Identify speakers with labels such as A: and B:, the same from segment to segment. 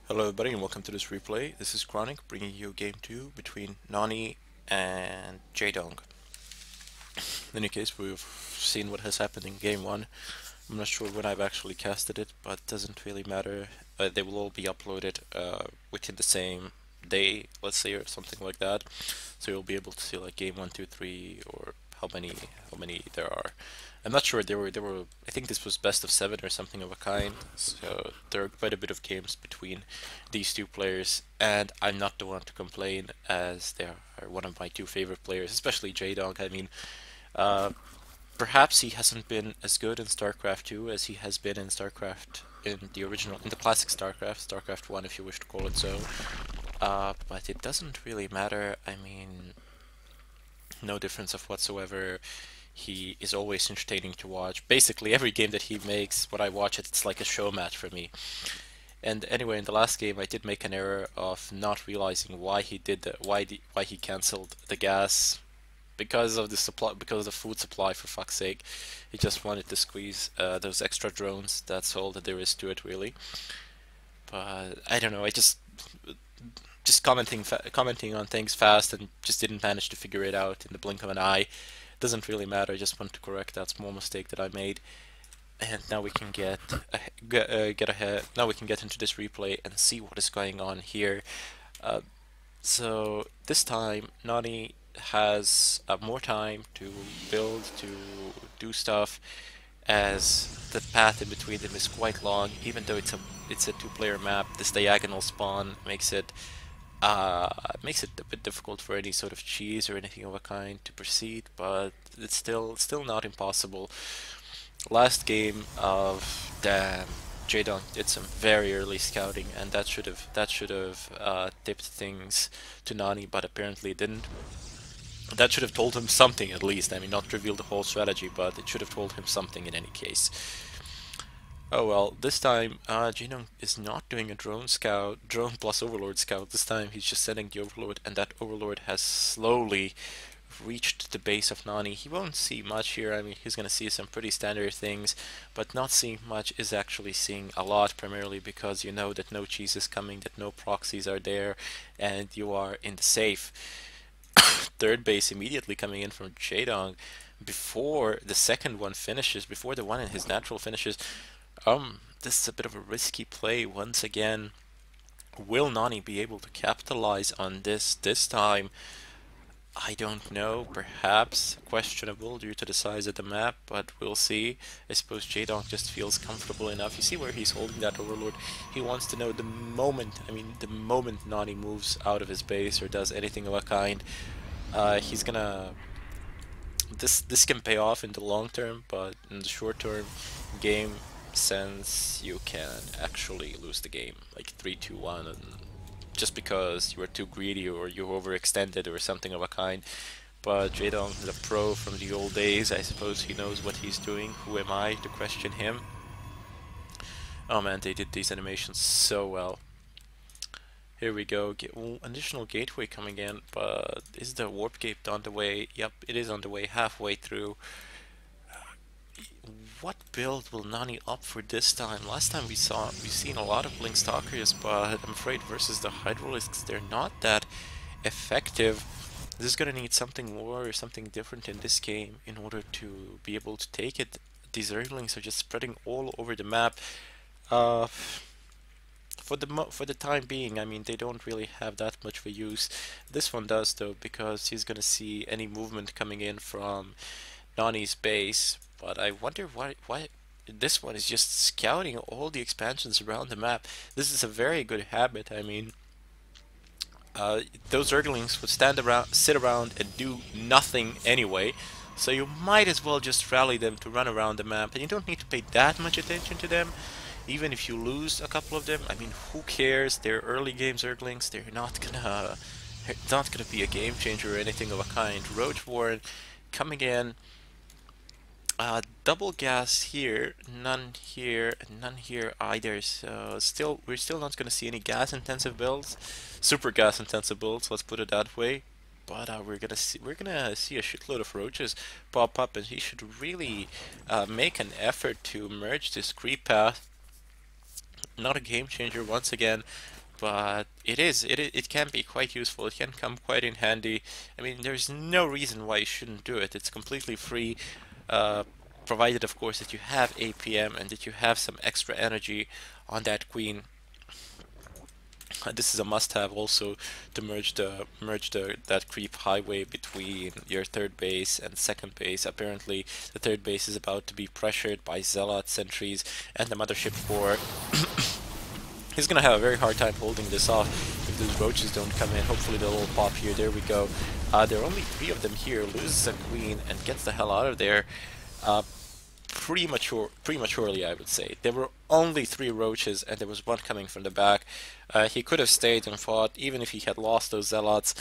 A: Hello everybody and welcome to this replay. This is Chronic bringing you game 2 between Nony and Jaedong. In any case, we've seen what has happened in game 1. I'm not sure when I've actually casted it, but it doesn't really matter. They will all be uploaded within the same day, let's say, or something like that. So you'll be able to see like game 1, 2, 3, or how many there are. I'm not sure. There were. I think this was best of 7 or something of a kind. So there are quite a bit of games between these two players, and I'm not the one to complain, as they are one of my two favorite players, especially Jaedong. I mean, uh, perhaps he hasn't been as good in StarCraft 2 as he has been in StarCraft in the original, in the classic StarCraft, StarCraft 1, if you wish to call it so. But it doesn't really matter. I mean, no difference of whatsoever. He is always entertaining to watch. Basically, every game that he makes, when I watch it, it's like a show match for me. And anyway, in the last game, I did make an error of not realizing why he did why he canceled the gas because of the supply, because of the food supply. For fuck's sake, he just wanted to squeeze those extra drones. That's all that there is to it, really. But I don't know. I just commenting on things fast and just didn't manage to figure it out in the blink of an eye. Doesn't really matter. I just want to correct that small mistake that I made. And now we can get ahead. Now we can get into this replay and see what is going on here. Uh, so this time, Nani has more time to build, to do stuff, as the path in between them is quite long. Even though it's a two-player map, this diagonal spawn makes it a bit difficult for any sort of cheese or anything of a kind to proceed, but it's still not impossible. Last game of damn, Jaedong did some very early scouting, and that should have tipped things to Nani, but apparently it didn't. That should have told him something at least. I mean, not reveal the whole strategy, but it should have told him something in any case. Oh well, this time Jaedong is not doing a drone plus overlord scout. This time he's just sending the overlord, and that overlord has slowly reached the base of Nani. He won't see much here. I mean, he's gonna see some pretty standard things, but not seeing much is actually seeing a lot, primarily because you know that no cheese is coming, that no proxies are there, and you are in the safe. Third base immediately coming in from Jaedong before the second one finishes, before the one in his natural finishes. This is a bit of a risky play once again. Will Nani be able to capitalize on this time? I don't know, perhaps questionable due to the size of the map, but we'll see. I suppose Jaedong just feels comfortable enough. You see where he's holding that overlord? He wants to know the moment, the moment Nani moves out of his base or does anything of a kind, he's gonna... This can pay off in the long term, but in the short term game sense, you can actually lose the game, like 3-2-1, and just because you were too greedy or you overextended or something of a kind. But Jaedong is a pro from the old days. I suppose he knows what he's doing. Who am I to question him? Oh man, they did these animations so well. Here we go. Additional gateway coming in, but is the warp gate on the way? Yep, it is on the way, halfway through. What build will Nani opt for this time? Last time we've seen a lot of Blink Stalkers, but I'm afraid versus the Hydralisks they're not that effective. This is gonna need something more or something different in this game in order to be able to take it. These Zerglings are just spreading all over the map. Uh, for the time being, I mean, they don't really have that much of a use. This one does though, because he's gonna see any movement coming in from Nani's base. But I wonder why this one is just scouting all the expansions around the map. This is a very good habit. I mean, those Zerglings would sit around, and do nothing anyway. So you might as well just rally them to run around the map, and you don't need to pay that much attention to them. Even if you lose a couple of them, I mean, who cares? They're early game Zerglings. They're not gonna be a game changer or anything of a kind. Roach Warren coming in. Double gas here, none here, and none here either. So we're still not gonna see any gas intensive builds, super gas intensive builds. Let's put it that way. But we're gonna see a shitload of roaches pop up, and he should really make an effort to merge this creep path Not a game changer once again, but it can be quite useful. It can come quite in handy. I mean, there's no reason why you shouldn't do it. It's completely free, uh, provided of course that you have APM and that you have some extra energy on that queen. This is a must-have also to merge the that creep highway between your third base and second base. Apparently, the third base is about to be pressured by Zealot sentries and the mothership core. He's gonna have a very hard time holding this off if those roaches don't come in. Hopefully they'll all pop here. There we go. There are only 3 of them here. Loses a queen and gets the hell out of there. Uh, prematurely, I would say. There were only 3 roaches, and there was one coming from the back. He could have stayed and fought, even if he had lost those zealots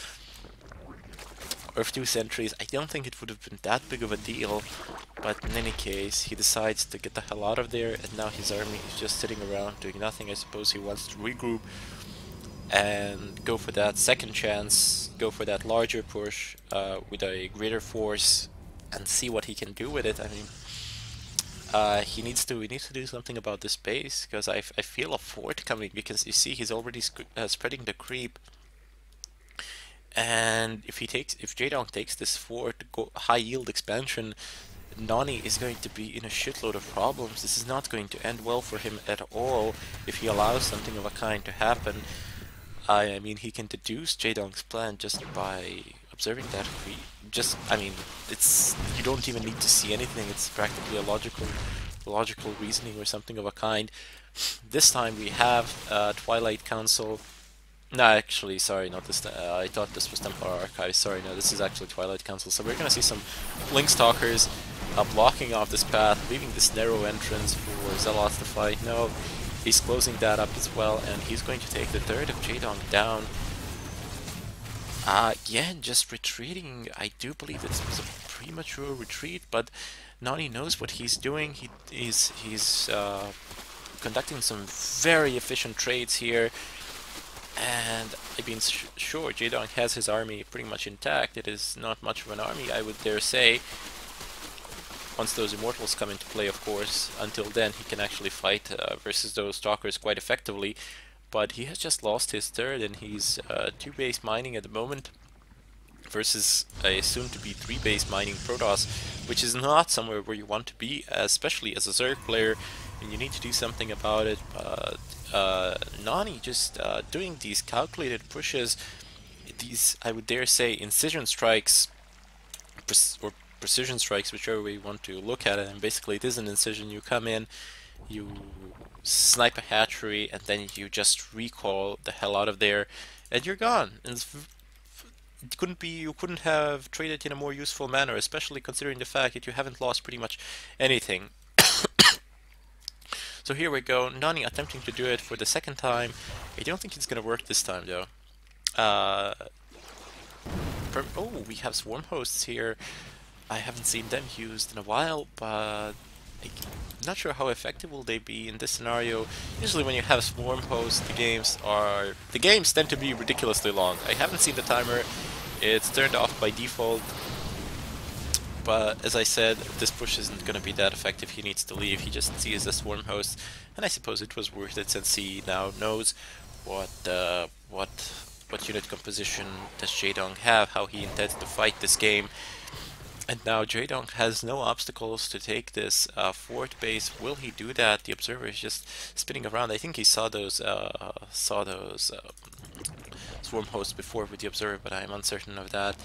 A: or 2 sentries. I don't think it would have been that big of a deal, but in any case, he decides to get the hell out of there, and now his army is just sitting around doing nothing. I suppose he wants to regroup and go for that second chance, go for that larger push with a greater force, and see what he can do with it. I mean, he needs to do something about this base, because I feel a fort coming, because you see he's already spreading the creep, and if Jaedong takes this fort, high yield expansion, Nony is going to be in a shitload of problems. This is not going to end well for him at all if he allows something of a kind to happen. I mean, he can deduce Jaedong's plan just by observing that creep. I mean, you don't even need to see anything. It's practically a logical reasoning or something of a kind. This time we have Twilight Council. No, actually, sorry, not this. I thought this was Templar Archive. Sorry, no, this is actually Twilight Council. So we're gonna see some Linkstalkers blocking off this path, leaving this narrow entrance for Zealots to fight. No, he's closing that up as well, and he's going to take the third of Jaedong down. Again, just retreating. I do believe this was a premature retreat, but Nony knows what he's doing. He's conducting some very efficient trades here. And I mean, sure, Jaedong has his army pretty much intact. It is not much of an army, I would dare say. Once those immortals come into play, of course. Until then, he can actually fight versus those stalkers quite effectively. But he has just lost his third, and he's 2-base mining at the moment versus a soon-to-be 3-base mining Protoss, which is not somewhere where you want to be, especially as a Zerg player, and you need to do something about it. But Nony just doing these calculated pushes, these, I would dare say, incision strikes, or precision strikes, whichever way you want to look at it. And basically it is an incision. You come in, you snipe a hatchery, and then you just recall the hell out of there, and you're gone. And you couldn't have traded in a more useful manner, especially considering the fact that you haven't lost pretty much anything. So here we go, Nony attempting to do it for the second time. I don't think it's gonna work this time though. Oh, we have swarm hosts here. I haven't seen them used in a while, but I'm not sure how effective will they be in this scenario. Usually when you have swarm hosts, the games tend to be ridiculously long. I haven't seen the timer. It's turned off by default. But as I said, this push isn't going to be that effective. He needs to leave. He just sees a swarm host, and I suppose it was worth it since he now knows what unit composition does Jaedong have, how he intends to fight this game. And now Jaedong has no obstacles to take this fort base. Will he do that? The observer is just spinning around. I think he saw those swarm hosts before with the observer, but I am uncertain of that.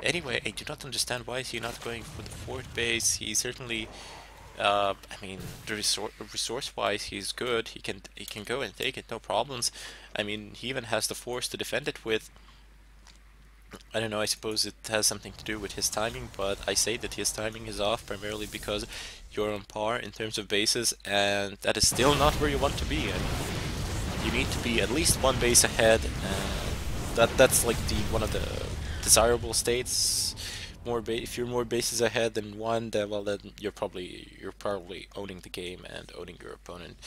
A: Anyway, I do not understand why is he not going for the fort base. He certainly, I mean, resource-wise, he's good. He can go and take it, no problems. I mean, he even has the force to defend it with. I don't know, I suppose it has something to do with his timing, but I say that his timing is off primarily because you're on par in terms of bases, and that is still not where you want to be. I mean, you need to be at least 1 base ahead, and that's like one of the desirable states. If you're more bases ahead than 1, then well, then you're probably owning the game and owning your opponent.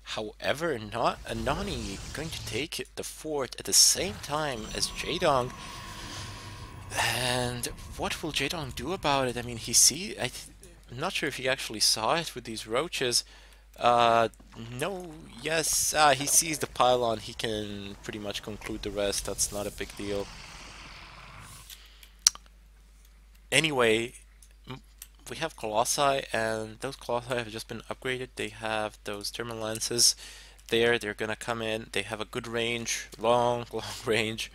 A: However, Nony going to take the fort at the same time as Jaedong. And what will Jaedong do about it? I mean, I'm not sure if he actually saw it with these roaches. No, yes, he sees the pylon, he can pretty much conclude the rest, that's not a big deal. Anyway, we have Colossi, and those Colossi have just been upgraded. They have those thermal lances there, they're gonna come in, they have a good range, long, long range.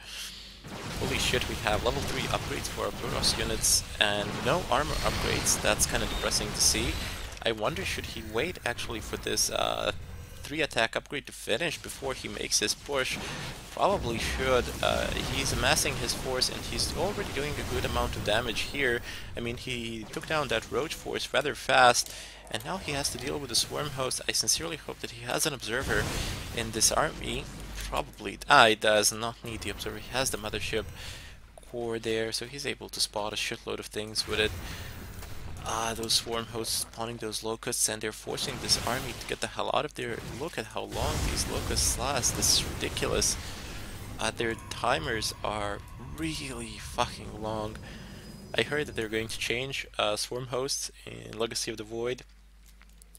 A: Holy shit, we have level 3 upgrades for our Protoss units, and no armor upgrades, that's kind of depressing to see. I wonder, should he wait actually for this 3 attack upgrade to finish before he makes his push? Probably should. He's amassing his force and he's already doing a good amount of damage here. I mean, he took down that roach force rather fast, and now he has to deal with the swarm host. I sincerely hope that he has an observer in this army. Probably. He does not need the observer. He has the mothership core there, so he's able to spot a shitload of things with it. Those swarm hosts spawning those locusts, and they're forcing this army to get the hell out of there. Look at how long these locusts last. This is ridiculous. Their timers are really fucking long. I heard that they're going to change swarm hosts in Legacy of the Void.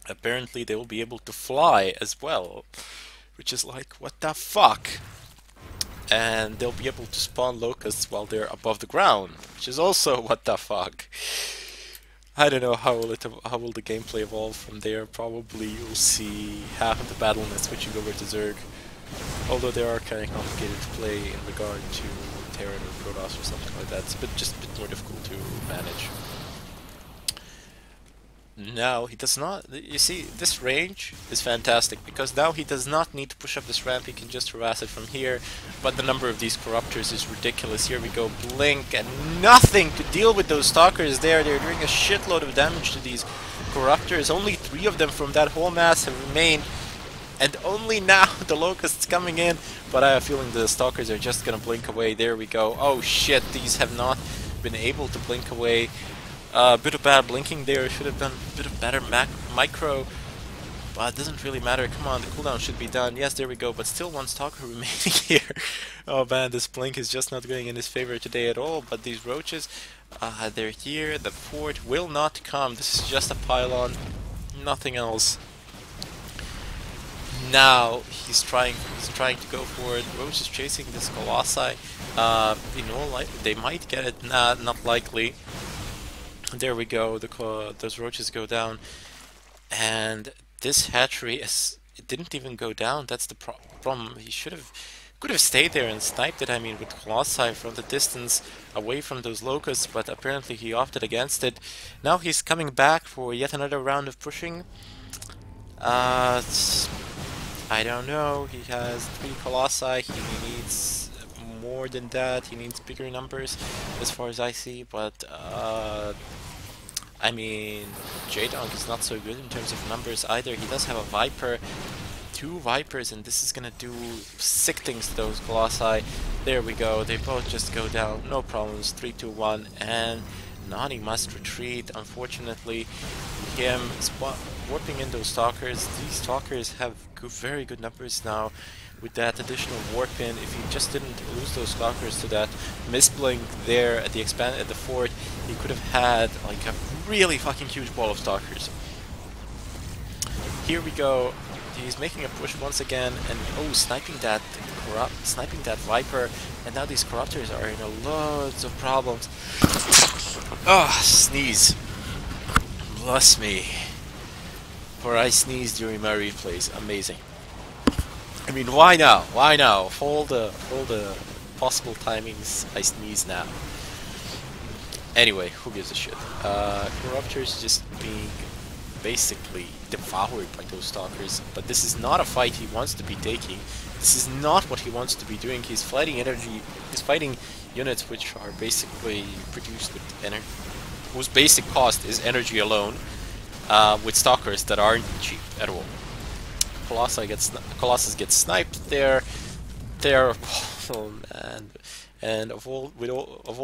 A: Apparently they will be able to fly as well, which is like, what the fuck? And they'll be able to spawn locusts while they're above the ground, which is also what the fuck. I don't know how will the gameplay evolve from there. Probably you'll see half of the battle net switching over to Zerg, although they are kind of complicated to play in regard to Terran or Protoss or something like that. It's just a bit more difficult to manage. Now he does not. You see, this range is fantastic because now he does not need to push up this ramp. He can just harass it from here. But the number of these corruptors is ridiculous. Here we go, blink, and nothing to deal with those stalkers there. They're doing a shitload of damage to these corruptors. Only 3 of them from that whole mass have remained, and only now the locusts coming in. But I have a feeling the stalkers are just gonna blink away. There we go. Oh shit! These have not been able to blink away. Bit of bad blinking there, should have done a bit of better micro, but it doesn't really matter. Come on, the cooldown should be done. Yes, there we go, but still one stalker remaining here. Oh man, this blink is just not going in his favor today at all, but these roaches, they're here. The fort will not come. This is just a pylon, nothing else. Now he's trying to go for it. Roach is chasing this Colossi. You know, like they might get it. Nah, not likely. There we go, those roaches go down, and this hatchery it didn't even go down. That's the problem. He could have stayed there and sniped it, I mean, with Colossi from the distance, away from those locusts, but apparently he opted against it. Now he's coming back for yet another round of pushing. I don't know, he has 3 Colossi, he needs more than that, he needs bigger numbers, as far as I see, but I mean, Jaedong is not so good in terms of numbers either. He does have a Viper, 2 Vipers, and this is gonna do sick things to those Colossi. There we go, they both just go down, no problems, 3, 2, 1, and Nony must retreat, unfortunately. Him warping in those Stalkers. These Stalkers have very good numbers now. With that additional warp in, if he just didn't lose those stalkers to that misblink there at the fort, he could have had like a really fucking huge ball of stalkers. Here we go. He's making a push once again, and oh, sniping that Viper, and now these corruptors are in loads of problems. Ah, sneeze. Bless me. For I sneeze during my replays. Amazing. I mean, why now? Why now? Of all the possible timings, I sneeze now. Anyway, who gives a shit? Corruptors just being basically devoured by those stalkers, but this is not a fight he wants to be taking. This is not what he wants to be doing. He's fighting energy. He's fighting units which are basically produced with energy, whose basic cost is energy alone, with stalkers that aren't cheap at all. Colossus gets sniped there. Oh man! And of all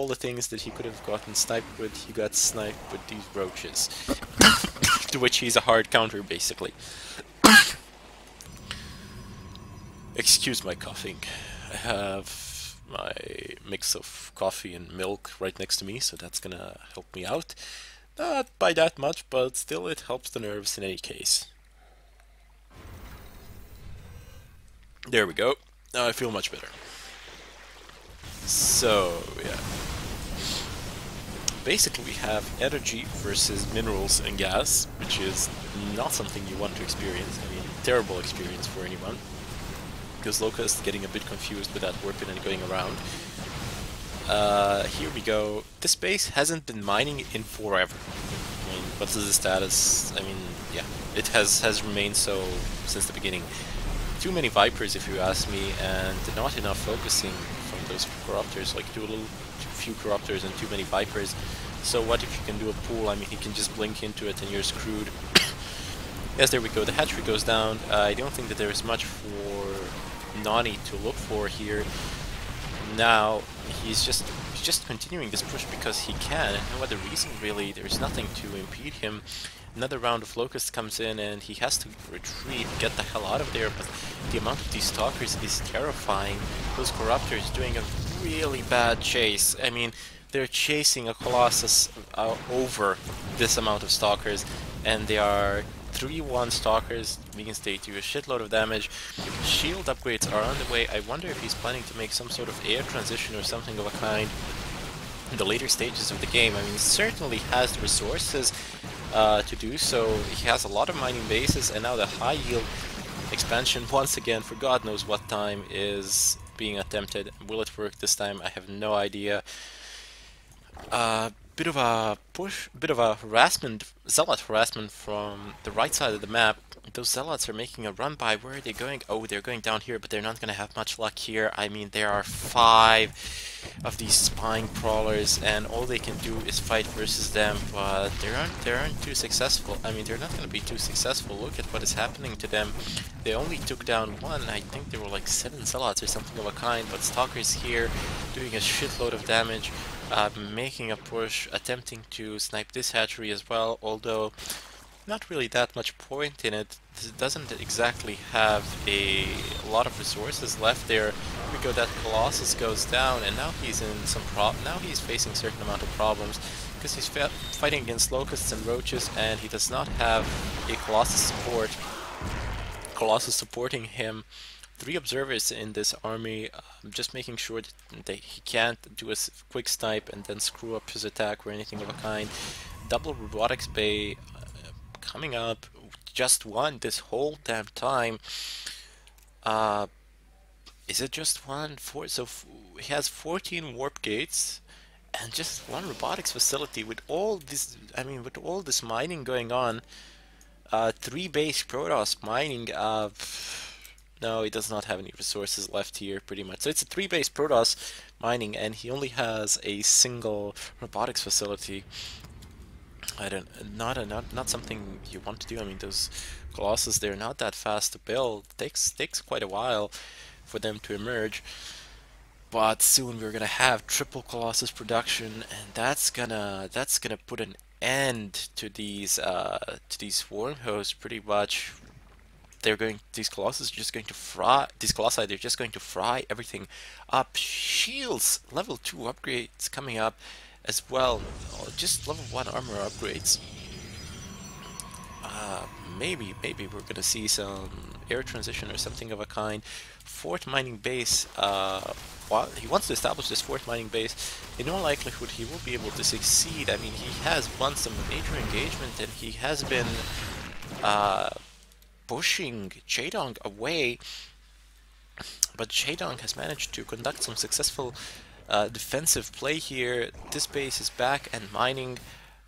A: the things that he could have gotten sniped with, he got sniped with these roaches, to which he's a hard counter basically. Excuse my coughing. I have my mix of coffee and milk right next to me, so that's gonna help me out. Not by that much, but still it helps the nerves in any case. There we go. Now I feel much better. So, yeah. Basically, we have energy versus minerals and gas, which is not something you want to experience. I mean, terrible experience for anyone. Because Locust getting a bit confused with that weapon and going around. Here we go. This base hasn't been mining in forever. I mean, what's the status? I mean, yeah, it has remained so since the beginning. Too many Vipers, if you ask me, and not enough focusing from those Corruptors. Like, too few Corruptors and too many Vipers. So what if you can do a pool? I mean, he can just blink into it and you're screwed. Yes, there we go. The hatchery goes down. I don't think that there is much for Nony to look for here. Now he's just continuing this push because he can, and no other reason really. There's nothing to impede him. Another round of Locust comes in and he has to retreat, get the hell out of there, but the amount of these Stalkers is terrifying. Those Corruptors doing a really bad chase. I mean, they're chasing a Colossus over this amount of Stalkers, and they are 3-1 Stalkers, means they do a shitload of damage. Shield upgrades are on the way. I wonder if he's planning to make some sort of air transition or something of a kind in the later stages of the game. I mean, he certainly has the resources to do so. He has a lot of mining bases, and now the high yield expansion once again for God knows what time is being attempted. Will it work this time? I have no idea. Bit of a push, bit of a harassment, zealot harassment from the right side of the map. Those zealots are making a run by. Where are they going? Oh, they're going down here, but they're not going to have much luck here. I mean, there are 5 of these spine crawlers, and all they can do is fight versus them, but they aren't too successful. I mean, they're not going to be too successful. Look at what is happening to them. They only took down 1. I think there were like 7 zealots or something of a kind, but Stalkers here doing a shitload of damage. Making a push, attempting to snipe this hatchery as well, although not really that much point in it. It doesn't exactly have a lot of resources left there. Here we go, that Colossus goes down, and now he's in some now he's facing a certain amount of problems because he's fighting against Locusts and Roaches, and he does not have a Colossus support. Colossus supporting him. 3 observers in this army, just making sure that he can't do a quick snipe and then screw up his attack or anything of a kind. Double robotics bay coming up, just 1 this whole damn time. Is it just 1? So he has 14 warp gates and just 1 robotics facility with all this. I mean, with all this mining going on, 3 base Protoss mining. No, he does not have any resources left here, pretty much. So it's a 3 base Protoss mining, and he only has a single robotics facility. Not something you want to do. I mean, those Colossus, they're not that fast to build. Takes quite a while for them to emerge. But soon we're gonna have triple Colossus production, and that's gonna put an end to these swarm hosts pretty much. These Colossus are just going to fry, these Colossi, they're just going to fry everything up. Shields, level 2 upgrades coming up as well. Just level 1 armor upgrades. Maybe we're gonna see some air transition or something of a kind. Fort mining base, while he wants to establish this fort mining base, in all likelihood he will be able to succeed. I mean, he has won some major engagement, and he has been pushing Jaedong away, but Jaedong has managed to conduct some successful defensive play here. This base is back and mining.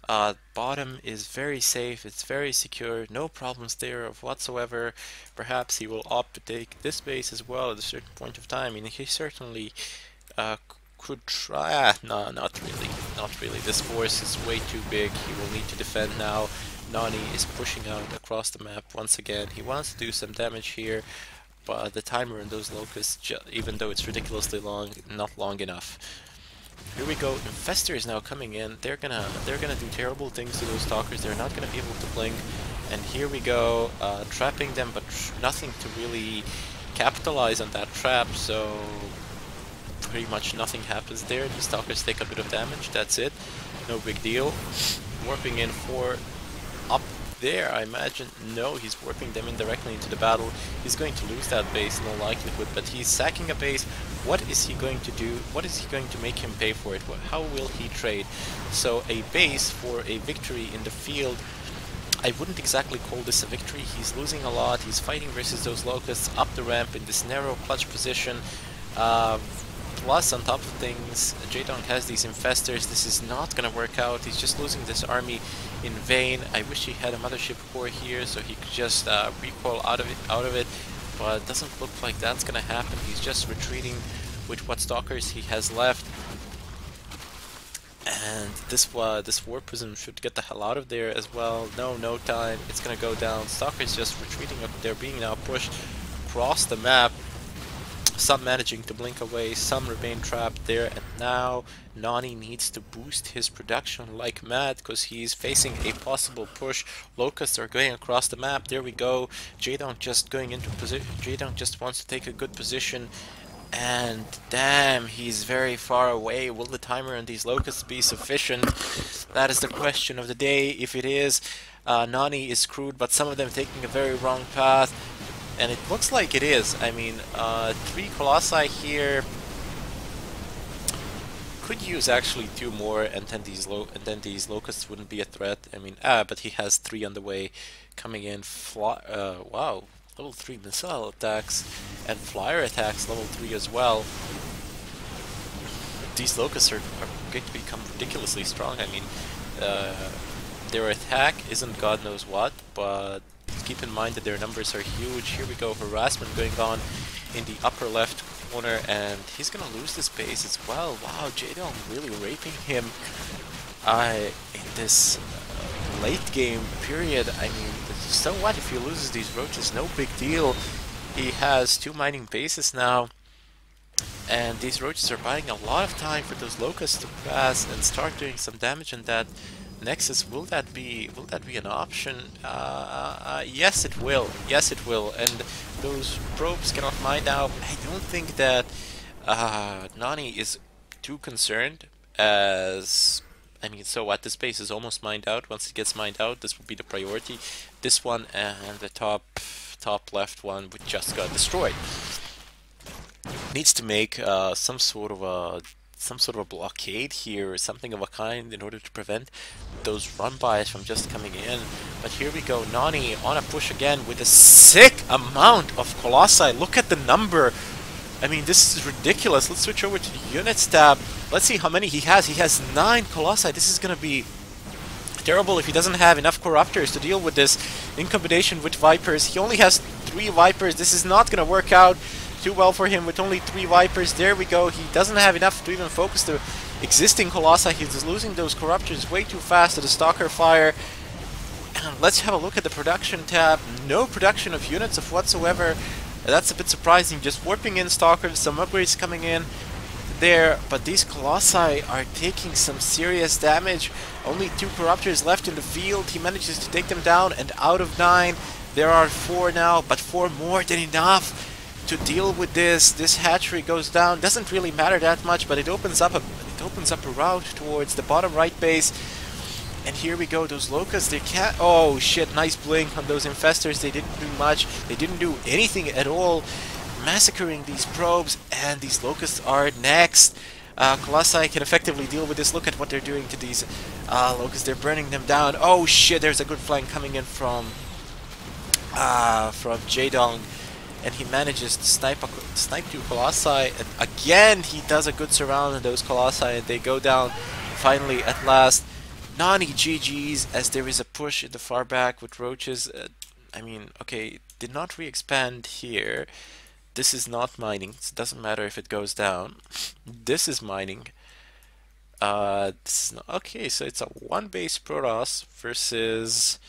A: Bottom is very safe, it's very secure, no problems there whatsoever. Perhaps he will opt to take this base as well at a certain point of time. I mean, he certainly could try. No, not really. This force is way too big. He will need to defend now. Nony is pushing out across the map once again. He wants to do some damage here, but the timer on those Locusts, even though it's ridiculously long, not long enough. Here we go. Infestor is now coming in. They're gonna do terrible things to those Stalkers. They're not gonna be able to blink. And here we go, trapping them, but nothing to really capitalize on that trap. So pretty much nothing happens there. The Stalkers take a bit of damage. That's it. No big deal. Warping in 4 up there? I imagine no, he's warping them indirectly into the battle. He's going to lose that base in all likelihood, but he's sacking a base. What is he going to do? What is he going to make him pay for it? How will he trade? So a base for a victory in the field, I wouldn't exactly call this a victory. He's losing a lot. He's fighting versus those locusts up the ramp in this narrow clutch position. Plus, on top of things, Jaedong has these infestors. This is not gonna work out. He's just losing this army in vain. I wish he had a mothership core here so he could just recoil out of it, but it doesn't look like that's gonna happen. He's just retreating with what stalkers he has left. And this war prism should get the hell out of there as well. No time. It's gonna go down. Stalker's just retreating up. They're being now pushed across the map. Some managing to blink away, some remain trapped there, and now Nony needs to boost his production like mad because he's facing a possible push. Locusts are going across the map. There we go. Jaedong just going into position. Jaedong just wants to take a good position. And damn, he's very far away. Will the timer on these locusts be sufficient? That is the question of the day. If it is, Nony is screwed, but some of them taking a very wrong path. And it looks like it is. I mean, 3 Colossi here. Could use actually 2 more, and then these locusts wouldn't be a threat. I mean, but he has 3 on the way coming in. Wow, level 3 missile attacks and flyer attacks, level 3 as well. These locusts are going to become ridiculously strong. I mean, their attack isn't God knows what, but keep in mind that their numbers are huge. Here we go, harassment going on in the upper left corner, and he's gonna lose this base as well. Wow, Jaedong really raping him in this late game period. I mean, so what if he loses these roaches? No big deal. He has 2 mining bases now, and these roaches are buying a lot of time for those locusts to pass and start doing some damage on that Nexus. Will that be an option? Yes, it will. Yes, it will. And those probes cannot mine now. I don't think that Nony is too concerned, as I mean, so what? This base is almost mined out. Once it gets mined out, this will be the priority. This one and the top left one, which just got destroyed, needs to make some sort of a blockade here, or something of a kind, in order to prevent those run-bys from just coming in. But here we go, Nony on a push again with a sick amount of Colossi. Look at the number. I mean, this is ridiculous. Let's switch over to the units tab. Let's see how many he has. He has 9 Colossi. This is gonna be terrible if he doesn't have enough Corruptors to deal with this in combination with Vipers. He only has 3 Vipers. This is not gonna work out too well for him with only 3 Vipers. There we go. He doesn't have enough to even focus the existing Colossi. He's losing those Corruptors way too fast to the Stalker Fire. And let's have a look at the production tab. No production of units of whatsoever. That's a bit surprising. Just warping in Stalkers, some upgrades coming in there, but these Colossi are taking some serious damage. Only 2 Corruptors left in the field. He manages to take them down, and out of 9, there are 4 now, but 4 more than enough to deal with this. This hatchery goes down. Doesn't really matter that much, but it opens up a route towards the bottom right base. And here we go, those locusts, they can't... Oh shit, nice blink on those infestors. They didn't do much. They didn't do anything at all. Massacring these probes, and these locusts are next. Colossi can effectively deal with this. Look at what they're doing to these locusts. They're burning them down. Oh shit, there's a good flank coming in from Jaedong. And he manages to snipe 2 Colossi, and again he does a good surround on those Colossi, and they go down finally at last. Nony GG's, as there is a push in the far back with roaches. I mean, okay, did not re-expand here. This is not mining, so it doesn't matter if it goes down. This is mining. This is not, okay, so it's a 1 base Protoss versus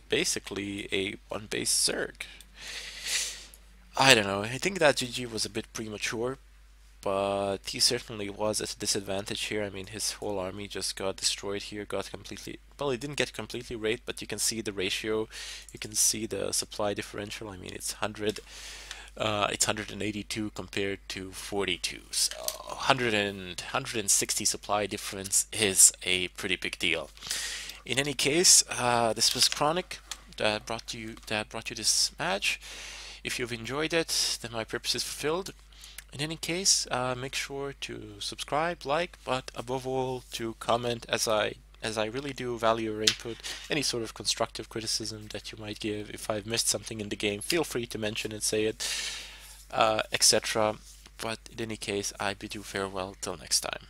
A: basically a 1 base Zerg. I don't know, I think that GG was a bit premature, but he certainly was at a disadvantage here. I mean, his whole army just got destroyed here, got completely... Well, he didn't get completely raped, but you can see the ratio, you can see the supply differential. I mean, it's 182 compared to 42, so 160 supply difference is a pretty big deal. In any case, this was Chronic that brought you this match. If you've enjoyed it, then my purpose is fulfilled. In any case, make sure to subscribe, like, but above all to comment, as I really do value your input. Any sort of constructive criticism that you might give. If I've missed something in the game, feel free to mention and say it, etc. But in any case, I bid you farewell till next time.